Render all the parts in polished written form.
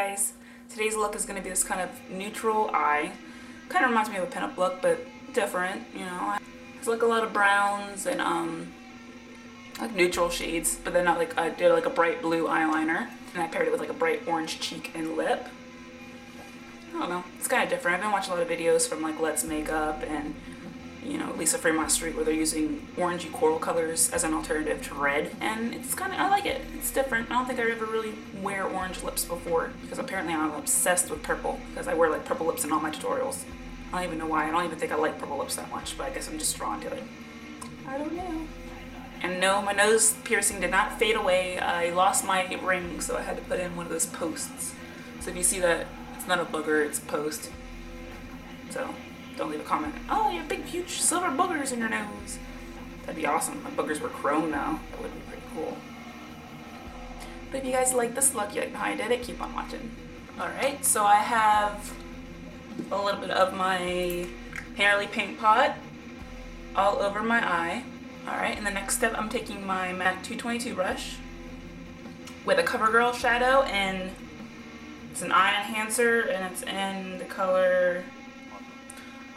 guys, today's look is going to be this kind of neutral eye. Kind of reminds me of a pinup look, but different, you know. It's like a lot of browns and like neutral shades, but then I did like a bright blue eyeliner, and I paired it with like a bright orange cheek and lip. I don't know, it's kind of different. I've been watching a lot of videos from like Let's Makeup and, you know, Lisa Fremont Street, where they're using orangey coral colors as an alternative to red, and it's kind of, I like it. It's different. I don't think I ever really wear orange lips before, because apparently I'm obsessed with purple, because I wear like purple lips in all my tutorials. I don't even know why. I don't even think I like purple lips that much, but I guess I'm just drawn to it. I don't know. And no, my nose piercing did not fade away. I lost my ring, so I had to put in one of those posts. So if you see that, it's not a booger, it's a post. So don't leave a comment, oh, you have big, huge silver boogers in your nose. That'd be awesome. My boogers were chrome now. That would be pretty cool. But if you guys like this look, you like how I did it, keep on watching. Alright, so I have a little bit of my Painterly Paint Pot all over my eye. Alright, and the next step, I'm taking my MAC 222 brush with a CoverGirl shadow, and it's an eye enhancer, and it's in the color,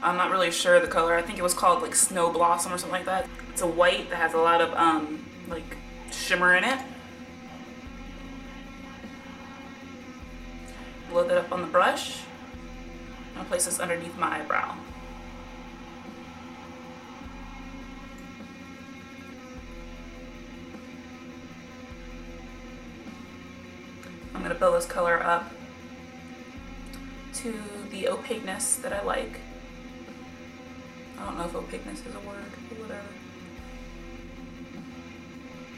I'm not really sure the color. I think it was called like Snow Blossom or something like that. It's a white that has a lot of like shimmer in it. Load that up on the brush. I'm gonna place this underneath my eyebrow. I'm gonna build this color up to the opaqueness that I like. I don't know if opaqueness is a word, but whatever.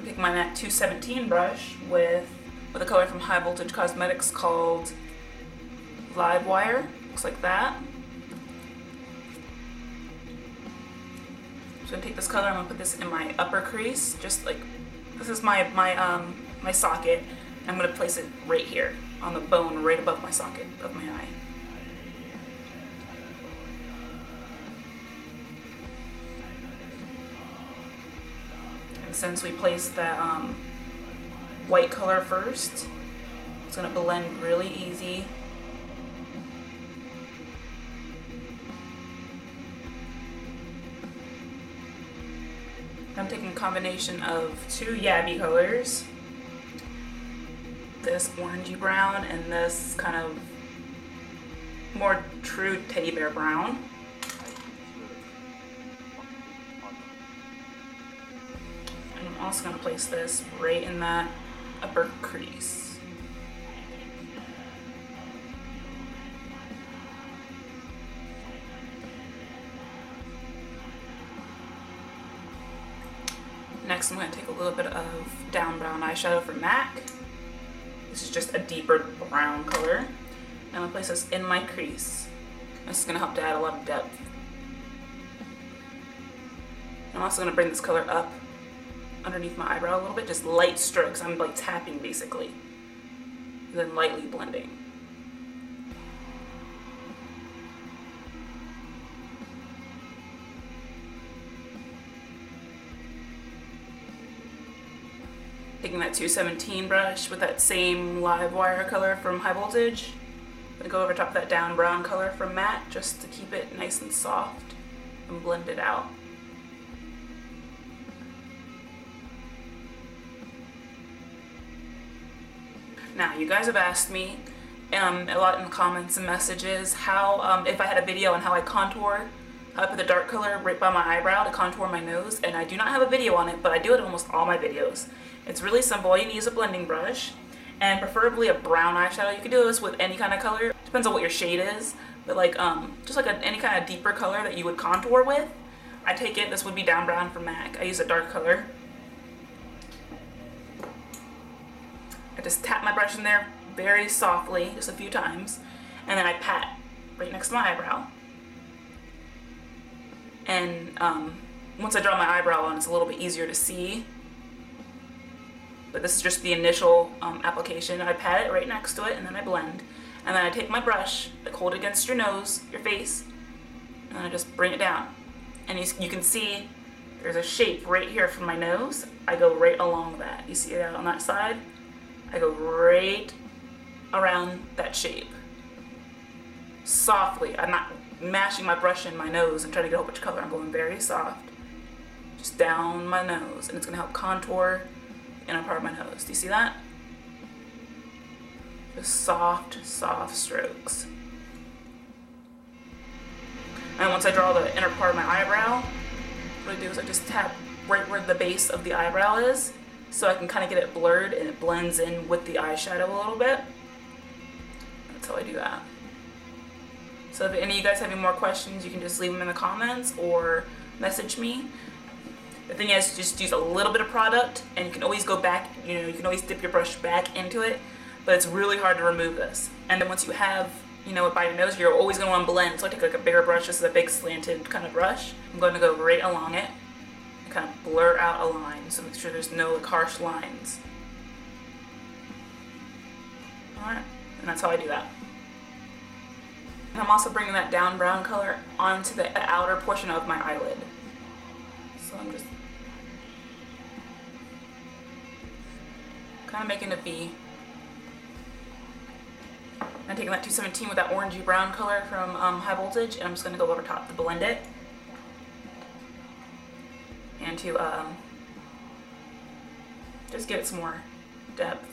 Take my MAC 217 brush with a color from High Voltage Cosmetics called Live Wire. Looks like that. So I'm gonna take this color, I'm gonna put this in my upper crease, just like, this is my socket. I'm gonna place it right here on the bone, right above my socket of my eye. And since we placed that white color first, it's gonna blend really easy. I'm taking a combination of two Yabby colors, this orangey brown and this kind of more true teddy bear brown. And I'm also going to place this right in that upper crease. Next, I'm going to take a little bit of down brown eyeshadow from MAC. This is just a deeper brown color. And I'm going to place this in my crease. This is going to help to add a lot of depth. I'm also going to bring this color up underneath my eyebrow a little bit, just light strokes. I'm like tapping basically, and then lightly blending. Taking that 217 brush with that same Live Wire color from High Voltage. I'm gonna go over top of that down brown color from MAC just to keep it nice and soft and blend it out. Now, you guys have asked me a lot in the comments and messages how, if I had a video on how I contour, how I put the dark color right by my eyebrow to contour my nose, and I do not have a video on it, but I do it in almost all my videos. It's really simple. All you need is a blending brush, and preferably a brown eyeshadow. You can do this with any kind of color. Depends on what your shade is, but like just like any kind of deeper color that you would contour with. I take it, this would be down brown from MAC. I use a dark color. I just tap my brush in there very softly, just a few times, and then I pat right next to my eyebrow. And once I draw my eyebrow on, it's a little bit easier to see. But this is just the initial application. I pat it right next to it, and then I blend. And then I take my brush, like hold it against your nose, your face, and I just bring it down. And you can see there's a shape right here from my nose. I go right along that. You see that on that side? I go right around that shape. Softly. I'm not mashing my brush in my nose and trying to get a whole bunch of color. I'm going very soft. Just down my nose. And it's going to help contour the inner part of my nose. Do you see that? Just soft, soft strokes. And once I draw the inner part of my eyebrow, what I do is I just tap right where the base of the eyebrow is, so I can kind of get it blurred and it blends in with the eyeshadow a little bit. That's how I do that. So if any of you guys have any more questions, you can just leave them in the comments or message me. The thing is, just use a little bit of product, and you can always go back, you can always dip your brush back into it, but it's really hard to remove this. And then once you have, it by your nose, you're always going to want to blend. So I take like a bigger brush. This is a big slanted kind of brush. I'm going to go right along it and kind of blur out a line, so make sure there's no like harsh lines. Alright, and that's how I do that. And I'm also bringing that down brown color onto the outer portion of my eyelid. So I'm just kind of making a V. I'm taking that 217 with that orangey brown color from High Voltage, and I'm just going to go over top to blend it. And to just give it some more depth.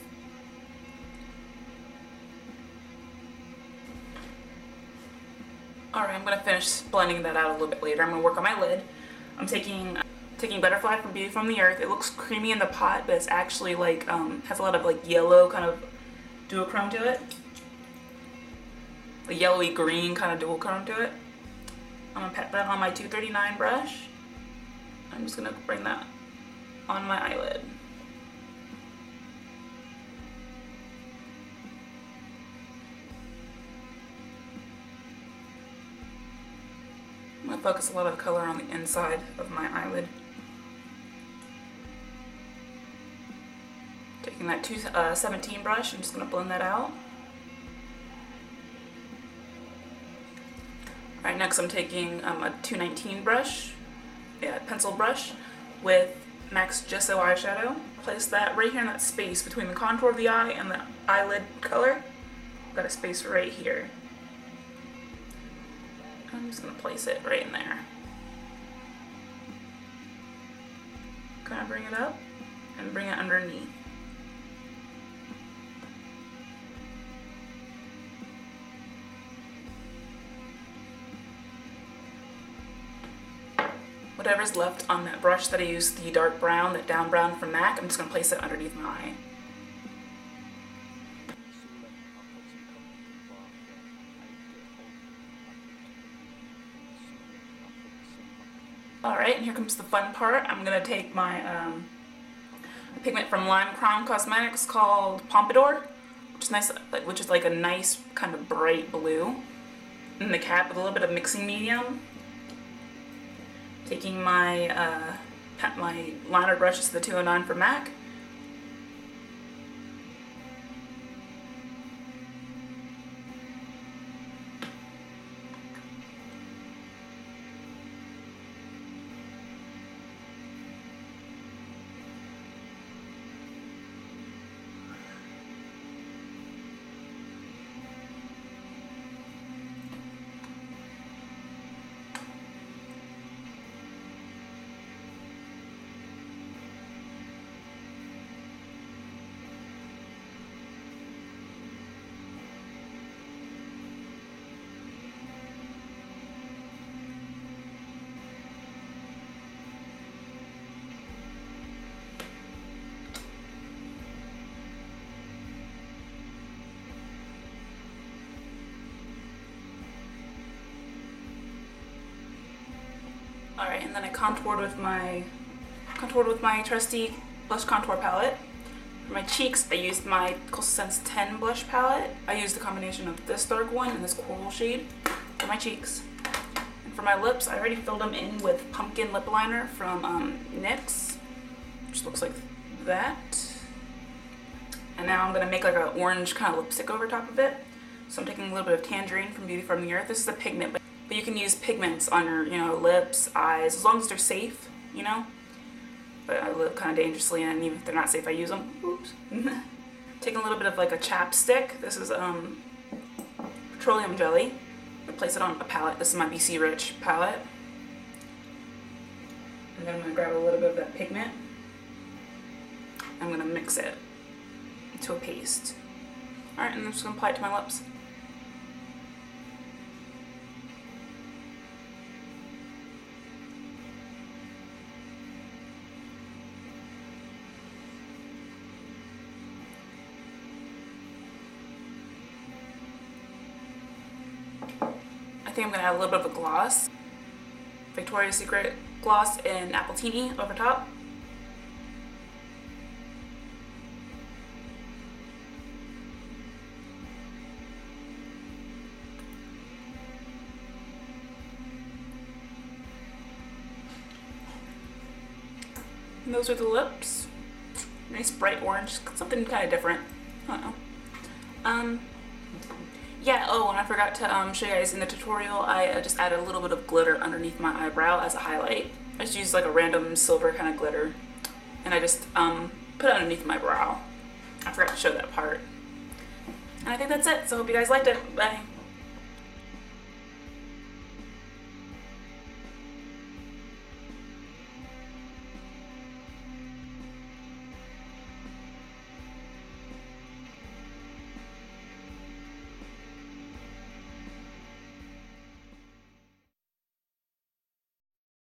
Alright, I'm going to finish blending that out a little bit later. I'm going to work on my lid. I'm taking Butterfly from Beauty from the Earth. It looks creamy in the pot, but it's actually like, has a lot of like yellow kind of duochrome to it. A yellowy green kind of duochrome to it. I'm going to pat that on my 239 brush. I'm just going to bring that on my eyelid. I'm going to focus a lot of the color on the inside of my eyelid. Taking that 217 brush, I'm just going to blend that out. Alright, next I'm taking a 219 brush, pencil brush, with MAC's Gesso eyeshadow. Place that right here in that space between the contour of the eye and the eyelid color. Got a space right here. I'm just going to place it right in there. Kind of bring it up and bring it underneath. Whatever's left on that brush that I used, the dark brown, that down brown from MAC, I'm just going to place it underneath my eye. Alright, and here comes the fun part. I'm going to take my pigment from Lime Crime Cosmetics called Pompadour, which is like a nice kind of bright blue, in the cap with a little bit of mixing medium. Taking my my liner brush, this is the 209 from MAC. Alright, and then I contoured with my trusty blush contour palette. For my cheeks, I used my Coastal Scents 10 blush palette. I used a combination of this dark one and this coral shade for my cheeks. And for my lips, I already filled them in with pumpkin lip liner from NYX, which looks like that. And now I'm going to make like an orange kind of lipstick over top of it. So I'm taking a little bit of Tangerine from Beauty from the Earth. This is a pigment, but you can use pigments on your, lips, eyes, as long as they're safe, But I live kind of dangerously, and even if they're not safe, I use them. Oops. Taking a little bit of like a chapstick. This is petroleum jelly. Place it on a palette. This is my BC Rich palette. And then I'm going to grab a little bit of that pigment. I'm going to mix it into a paste. Alright, and I'm just going to apply it to my lips. I think I'm going to add a little bit of a gloss. Victoria's Secret gloss in Appletini over top. And those are the lips. Nice bright orange, something kind of different. I don't know. Yeah, oh, and I forgot to show you guys in the tutorial, I just added a little bit of glitter underneath my eyebrow as a highlight. I just used like a random silver kind of glitter, and I just put it underneath my brow. I forgot to show that part. And I think that's it, so hope you guys liked it. Bye.